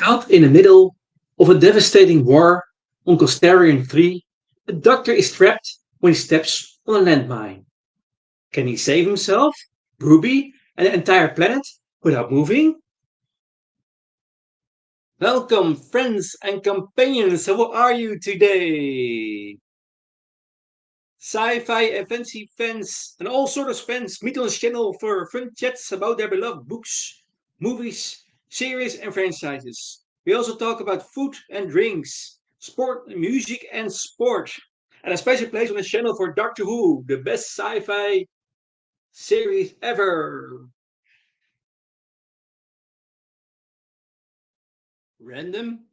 Caught in the middle of a devastating war on Costarian 3, the Doctor is trapped when he steps on a landmine. Can he save himself, Ruby, and the entire planet without moving? Welcome, friends and companions. How are you today? Sci-Fi and fantasy fans and all sorts of fans meet on this channel for fun chats about their beloved books, movies, series, and franchises. We also talk about food and drinks, sport, music, and sport. And a special place on this channel for Doctor Who, the best sci-fi series ever. Random,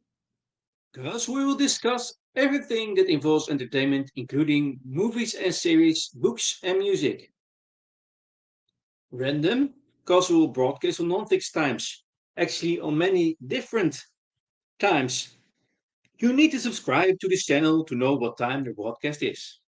because we will discuss everything that involves entertainment, including movies and series, books, and music. Random, because we will broadcast on non-fixed times, actually on many different times. You need to subscribe to this channel to know what time the broadcast is.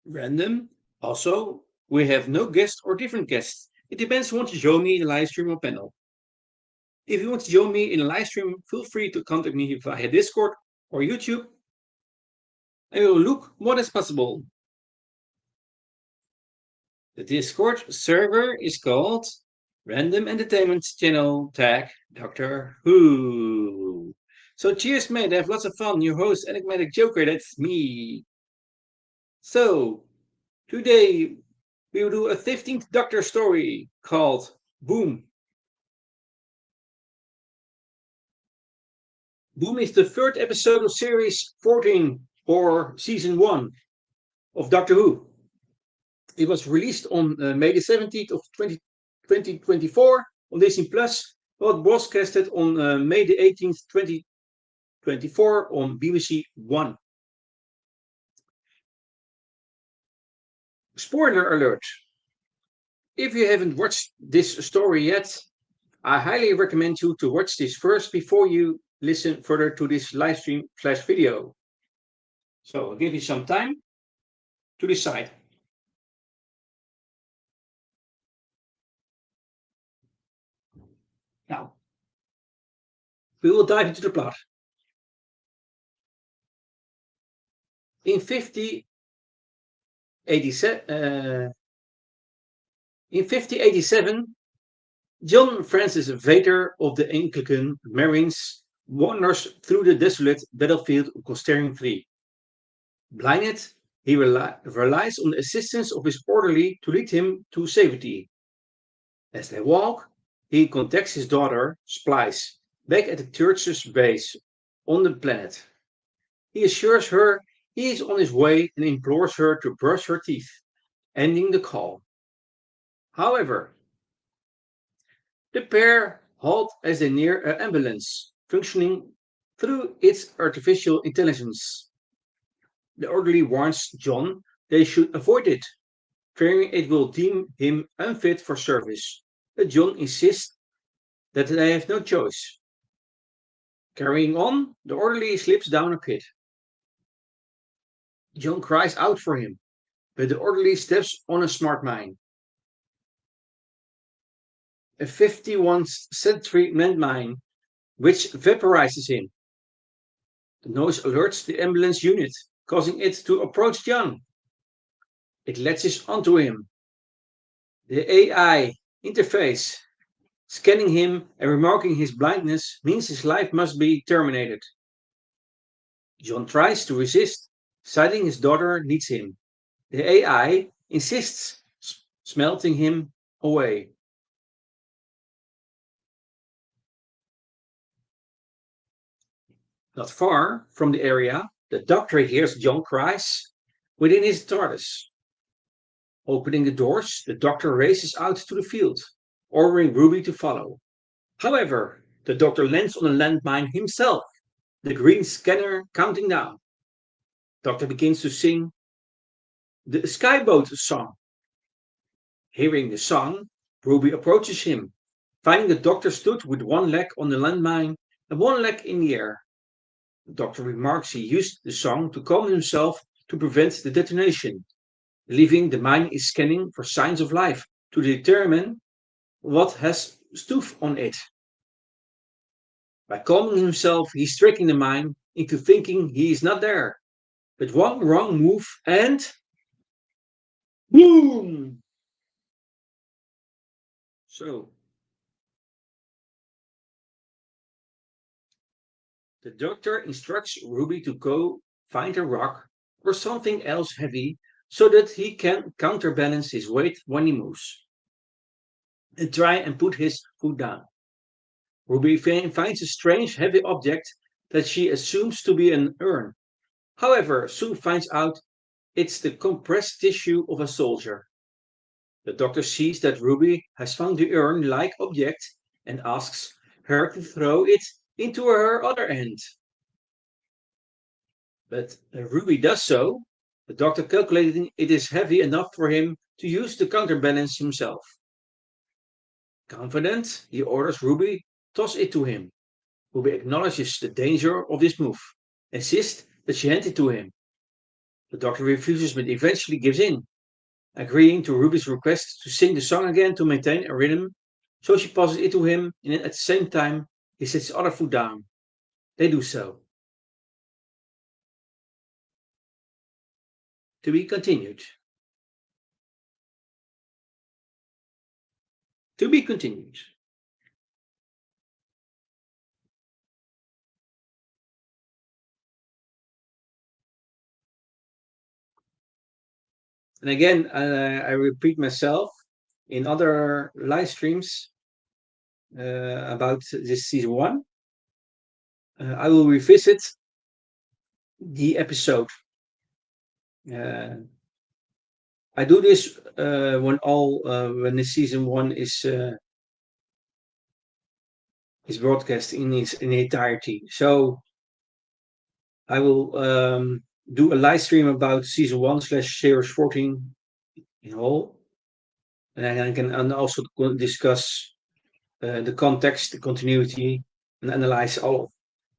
Random, also, we have no guests or different guests. It depends who wants to join me in the live stream or panel. If you want to join me in a live stream, feel free to contact me via Discord or YouTube, and we will look what is possible. The Discord server is called Random Entertainment Channel Tag Doctor Who. So cheers, mate. Have lots of fun. Your host, Enigmatic Joker, that's me. So, today we will do a 15th Doctor story called Boom. Boom is the third episode of series 14 or season 1 of Doctor Who. It was released on May the 17th of 2024 on Disney Plus, but broadcasted on May the 18th, 2024 on BBC One. Spoiler alert. If you haven't watched this story yet, I highly recommend you to watch this first before you listen further to this live stream / video. So I'll give you some time to decide. Now, we will dive into the plot. In 5087, John Francis Vader of the Anglican Marines wanders through the desolate battlefield of Costarian 3. Blinded, he relies on the assistance of his orderly to lead him to safety. As they walk, he contacts his daughter, Splice, back at the church's base on the planet. He assures her he is on his way and implores her to brush her teeth, ending the call. However, the pair halt as they near an ambulance, functioning through its artificial intelligence. The orderly warns John they should avoid it, fearing it will deem him unfit for service. But John insists that they have no choice. Carrying on, the orderly slips down a pit. John cries out for him, but the orderly steps on a smart mine. A 51st century landmine, which vaporizes him. The noise alerts the ambulance unit, causing it to approach John. It latches onto him. The AI interface, scanning him and remarking his blindness, means his life must be terminated. John tries to resist, citing his daughter needs him. The AI insists, smelting him away. Not far from the area, the Doctor hears John cries within his TARDIS. Opening the doors, the Doctor races out to the field, ordering Ruby to follow. However, the Doctor lands on a landmine himself, the green scanner counting down. Doctor begins to sing the Skyboat song. Hearing the song, Ruby approaches him, finding the Doctor stood with one leg on the landmine and one leg in the air. The Doctor remarks he used the song to calm himself to prevent the detonation, believing the mine is scanning for signs of life to determine what has stoof on it. By calming himself, he's tricking the mind into thinking he is not there. But one wrong move and boom! So, the doctor instructs Ruby to go find a rock or something else heavy so that he can counterbalance his weight when he moves and try and put his foot down. Ruby finds a strange heavy object that she assumes to be an urn. However, soon finds out it's the compressed tissue of a soldier. The doctor sees that Ruby has found the urn-like object and asks her to throw it into her other hand. But Ruby does so, the doctor calculating it is heavy enough for him to use to counterbalance himself. Confident, he orders Ruby toss it to him. Ruby acknowledges the danger of this move, insists that she hand it to him. The doctor refuses but eventually gives in, agreeing to Ruby's request to sing the song again to maintain a rhythm, so she passes it to him and at the same time he sets his other foot down. They do so. To be continued. To be continued. And again, I repeat myself in other live streams about this season one. I will revisit the episode. I do this when the season one is broadcast in its entirety. So I will do a live stream about season one / series 14 in whole, and I can also discuss the context, the continuity, and analyze all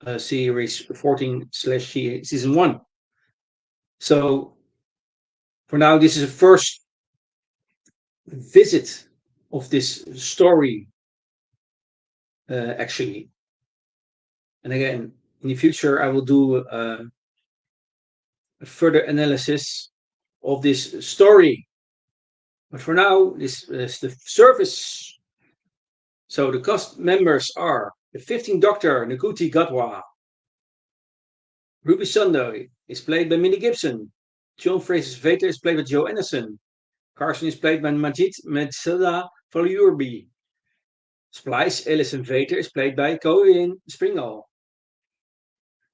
of series 14 / season one. So for now, this is a first visit of this story, actually. And again, in the future, I will do a further analysis of this story. But for now, this is the service. So the cast members are the 15th Doctor, Nkuti Gatwa. Ruby Sunday is played by Minnie Gibson. John Fraser's Vader is played by Joe Anderson. Carson is played by Majid Metzela Falyurbi. Splice Ellison Vader is played by Corinne Springall.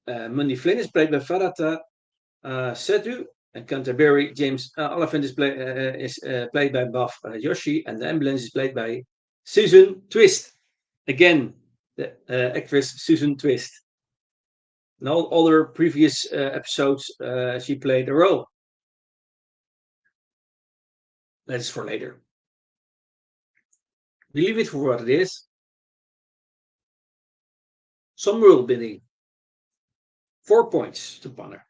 Mundy Flynn is played by Farata Setu. And Canterbury James Oliphant is played by Buff Yoshi. And the ambulance is played by Susan Twist. Again, the actress Susan Twist. In all other previous episodes, she played a role. That's for later. We leave it for what it is. Some world building. 4 points to ponder.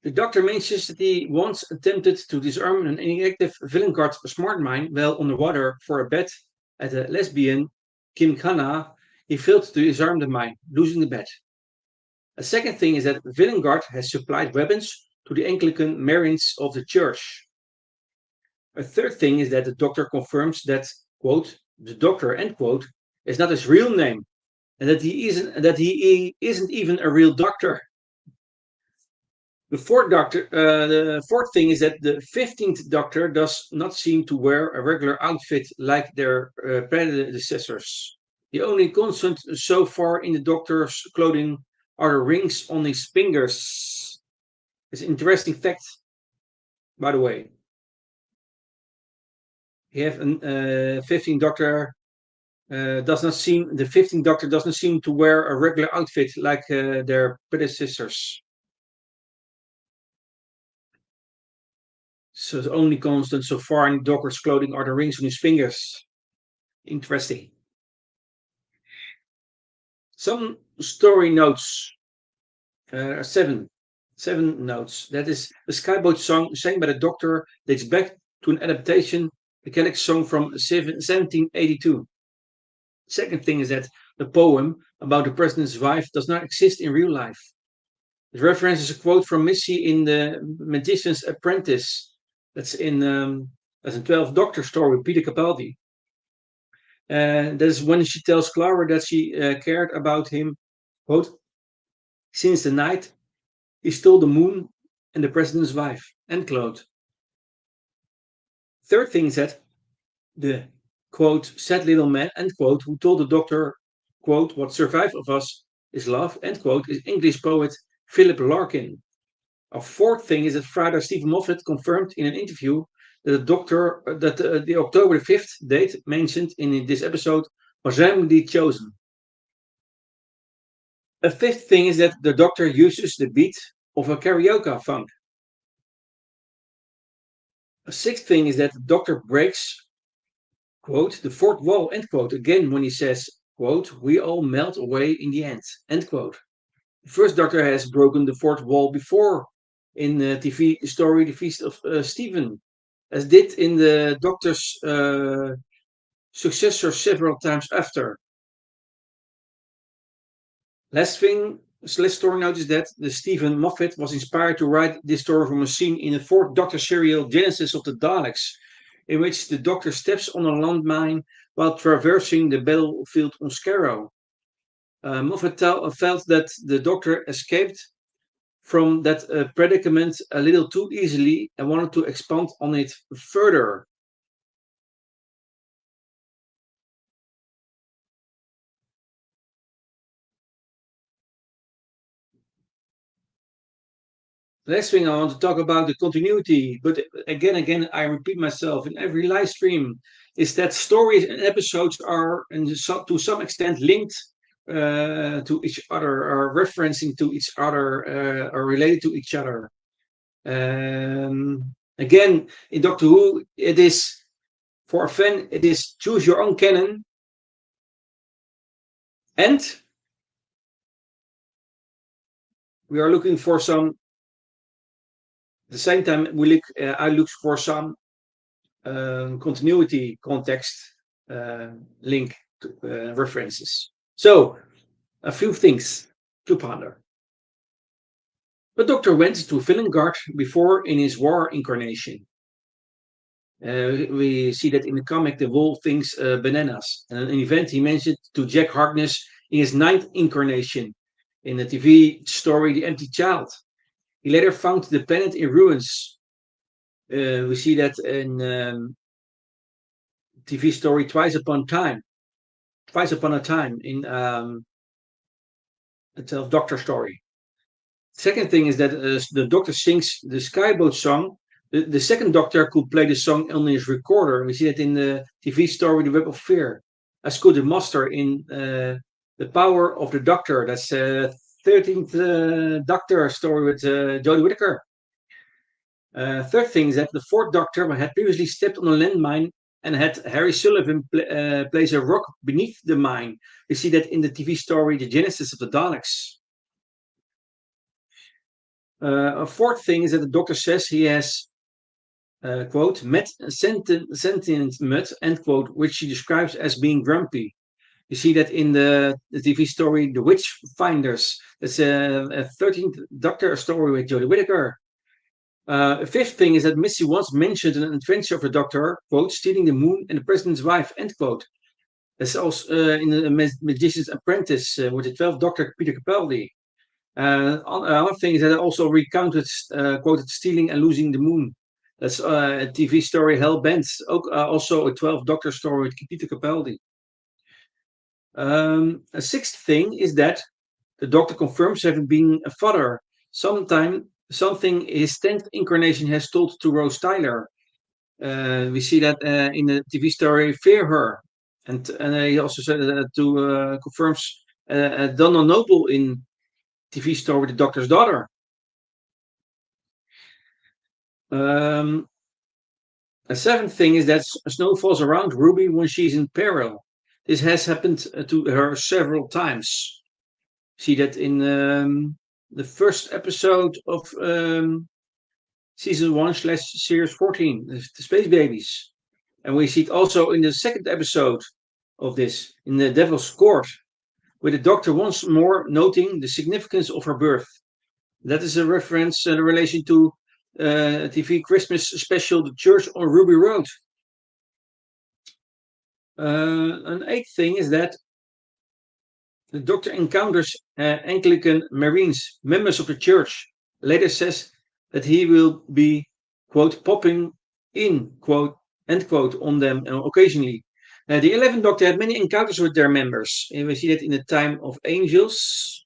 The Doctor mentions that he once attempted to disarm an inactive villain guard smart mine while on the water for a bet at a lesbian, Kim Khanna. He failed to disarm the mine, losing the bet. A second thing is that villain guard has supplied weapons to the Anglican Marines of the church. A third thing is that the Doctor confirms that, quote, the Doctor, end quote, is not his real name, and that he isn't even a real doctor. The fourth thing is that the 15th Doctor does not seem to wear a regular outfit like their predecessors. The only constant so far in the Doctor's clothing are the rings on his fingers. It's an interesting fact, by the way. You have a 15th Doctor the 15th Doctor doesn't seem to wear a regular outfit like their predecessors. So the only constant so far in Doctor's clothing are the rings on his fingers. Interesting. Some story notes. 7. 7 notes. That is the Skyboat song sang by the Doctor dates back to an adaptation, the Gaelic song from 1782. Second thing is that the poem about the president's wife does not exist in real life. It references a quote from Missy in The Magician's Apprentice. That's in 12th Doctor story with Peter Capaldi. That is when she tells Clara that she cared about him, quote, since the night he stole the moon and the president's wife, end quote. Third thing is that the, quote, sad little man, end quote, who told the Doctor, quote, what survived of us is love, end quote, is English poet Philip Larkin. A fourth thing is that Friday Stephen Moffat confirmed in an interview that the October 5th date mentioned in this episode was randomly chosen. A fifth thing is that the Doctor uses the beat of a karaoke funk. A sixth thing is that the Doctor breaks, quote, the fourth wall, end quote, again when he says, quote, we all melt away in the end, end quote. The first Doctor has broken the fourth wall before in the TV story The Feast of Stephen, as did in the Doctor's successor several times after. Last story note is that the Stephen Moffat was inspired to write this story from a scene in the fourth Doctor serial Genesis of the Daleks, in which the Doctor steps on a landmine while traversing the battlefield on Scarrow. Moffat felt that the Doctor escaped from that predicament a little too easily and wanted to expand on it further. The next thing I want to talk about the continuity, but again, I repeat myself in every live stream, is that stories and episodes are, to some extent, linked to each other, are referencing to each other, are related to each other. Again, in Doctor Who, it is for a fan, it is choose your own canon, and we are looking for some. At the same time, I look for some continuity, context, link references. So, a few things to ponder. The Doctor went to Villengard before in his war incarnation. We see that in the comic, the wall thinks bananas. And an event he mentioned to Jack Harkness in his ninth incarnation in the TV story The Empty Child. He later found the planet in ruins. We see that in TV story Twice Upon a Time in the 12th Doctor story. Second thing is that the Doctor sings the Skyboat song. The second Doctor could play the song on his recorder. We see that in the TV story The Web of Fear. As could the Master in The Power of the Doctor. That's 13th Doctor story with Jodie Whittaker. Third thing is that the fourth Doctor had previously stepped on a landmine and had Harry Sullivan place a rock beneath the mine. We see that in the TV story The Genesis of the Daleks. A fourth thing is that the Doctor says he has, quote, met sentient mud, end quote, which he describes as being grumpy. You see that in the TV story The Witch Finders. That's a 13th Doctor story with Jodie Whittaker. A fifth thing is that Missy once mentioned an adventure of the Doctor, quote, stealing the moon and the president's wife, end quote. That's also in the Magician's Apprentice with the 12th Doctor Peter Capaldi. Another thing is that I also recounted, quoted stealing and losing the moon. That's a TV story Hell Bent, also a 12th Doctor story with Peter Capaldi. A sixth thing is that the Doctor confirms having been a father. Something his 10th incarnation has told to Rose Tyler. We see that in the TV story Fear Her. And he also said that confirms Donna Noble in TV story The Doctor's Daughter. A seventh thing is that Snow falls around Ruby when she's in peril. This has happened to her several times. See that in the first episode of season 1 slash series 14, the Space Babies. And we see it also in the second episode of this, in the Devil's Court, with the Doctor once more noting the significance of her birth. That is a reference in relation to TV Christmas special, The Church on Ruby Road. An eighth thing is that the Doctor encounters Anglican Marines, members of the church. Later says that he will be, quote, popping in, quote, end quote, on them occasionally. The 11th Doctor had many encounters with their members. And we see that in the Time of Angels.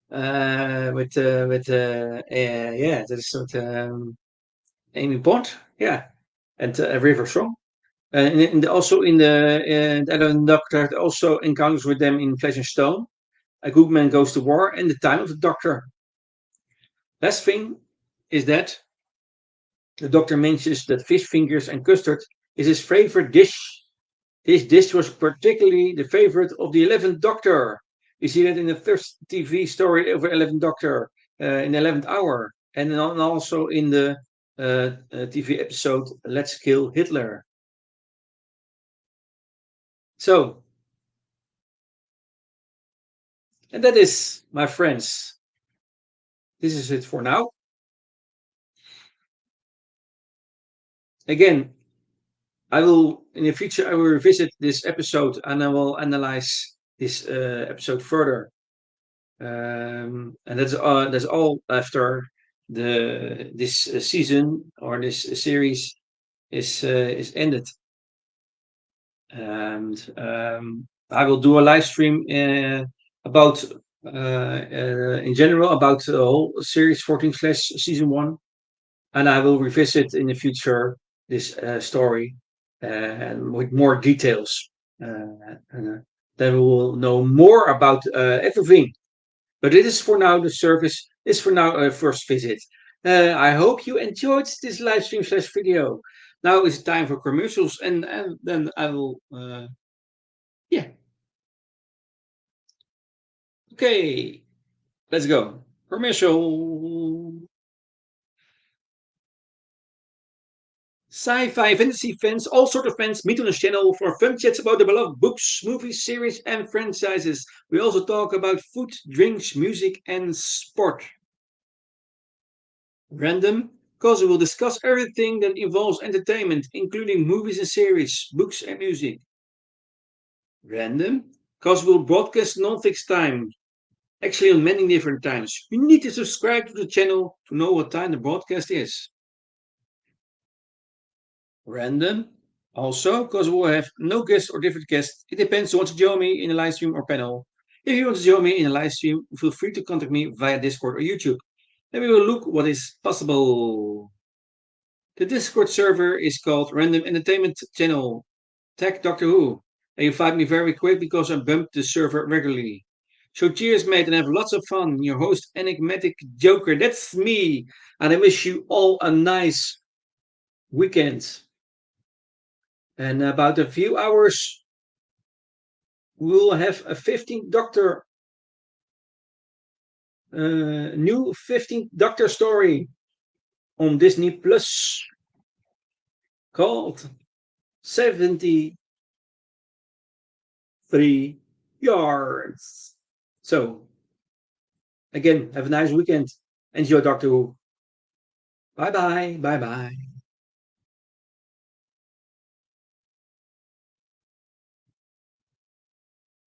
Yeah, that is what Amy Pond, yeah, and River Song. Also in the 11th Doctor also encounters with them in Flesh and Stone. A Good Man Goes to War and the Time of the Doctor. Last thing is that the Doctor mentions that fish fingers and custard is his favorite dish. This dish was particularly the favorite of the 11th Doctor. You see that in the first TV story of the 11th Doctor in the 11th hour, and also in the TV episode Let's Kill Hitler. So, and that is, my friends, this is it for now. Again, I will, in the future, I will revisit this episode and I will analyze this episode further. And that's all after this season or this series is ended. And I will do a live stream about in general about the whole series 14 slash season 1, and I will revisit in the future this story with more details. Then we will know more about everything. But it is for now the service. Is for now a first visit. I hope you enjoyed this live stream slash video. Now it's time for commercials, and then I will. Yeah. Okay. Let's go. Commercial. Sci-Fi Fantasy fans, all sort of fans, meet on this channel for fun chats about the beloved books, movies, series, and franchises. We also talk about food, drinks, music, and sport. Random, because we will discuss everything that involves entertainment, including movies and series, books, and music. Random, because we'll broadcast non-fixed time, actually on many different times. You need to subscribe to the channel to know what time the broadcast is. Random, also because we'll have no guests or different guests. It depends who wants to join me in a live stream or panel. If you want to join me in a live stream, feel free to contact me via Discord or YouTube. Then we will look what is possible. The Discord server is called Random Entertainment Channel. Tag Doctor Who. And you find me very quick because I bump the server regularly. So cheers, mate, and have lots of fun. Your host, Enigmatic Joker. That's me. And I wish you all a nice weekend. And about a few hours, we'll have a 15th Doctor, new 15th Doctor story on Disney Plus called 73 Yards. So, again, have a nice weekend. Enjoy Doctor Who. Bye bye. Bye bye.